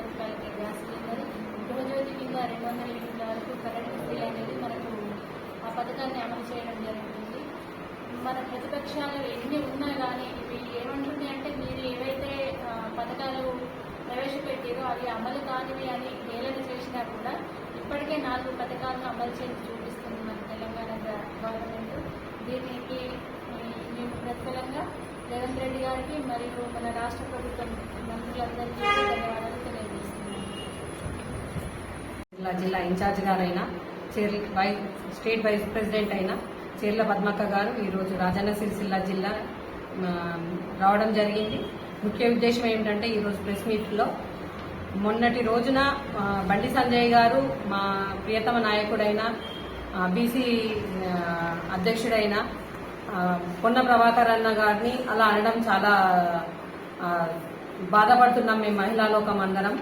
రూపాయలకి gas cylinder, Gruhajyothi కింద 200 యూనిట్ల వరకు కరెంటు ఫ్రీ అనేది మనకు ఆ పథకాన్ని అమలు చేయడం జరుగుతుంది. మన ప్రతిపక్షాలు ఎన్ని ఉన్నా కానీ వీళ్ళు ఏమంటుంది అంటే మీరు ఏవైతే పథకాలు ప్రవేశపెట్టారో అవి అమలు కానివి అని హేళన చేసినా కూడా ఇప్పటికే 4 పథకాలను అమలు చేసి చూపిస్తుంది మన తెలంగాణ గవర్నమెంట్. దీనికి మేము ప్రతిఫలంగా రేవంత్ రెడ్డి గారికి మరియు మన రాష్ట్ర ప్రభుత్వం మంత్రులందరికీ ధన్యవాదాలు తెలియజేస్తున్నాం. జిల్లా ఇన్ఛార్జ్ గారైన స్టేట్ వైస్ ప్రెసిడెంట్ అయిన చీర్ల పద్మక్క గారు ఈరోజు రాజన్న సిరిసిల్ల జిల్లా రావడం జరిగింది. ముఖ్య ఉద్దేశం ఏమిటంటే ఈరోజు ప్రెస్ మీట్లో మొన్నటి రోజున బండి సంజయ్ గారు మా ప్రియతమ నాయకుడైన బీసీ అధ్యక్షుడైన పొన్న ప్రభాకర్ అన్న గారిని అలా అనడం చాలా బాధపడుతున్నాం మేము మహిళా లోకం అందరం.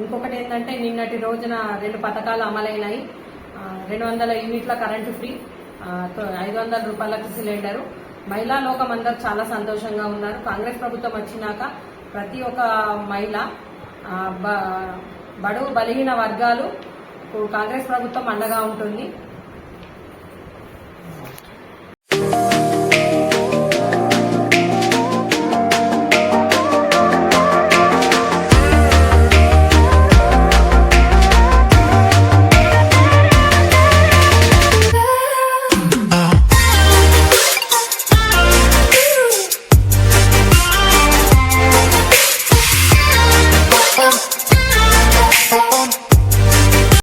ఇంకొకటి ఏంటంటే నిన్నటి రోజున 2 పథకాలు అమలైనాయి. 200 యూనిట్ల కరెంటు ఫ్రీ, 500 రూపాయలకు సిలిండరు. మహిళా లోకం అందరూ చాలా సంతోషంగా ఉన్నారు. కాంగ్రెస్ ప్రభుత్వం వచ్చినాక ప్రతి ఒక్క మహిళ బడుగు బలహీన వర్గాలు కాంగ్రెస్ ప్రభుత్వం అండగా ఉంటుంది.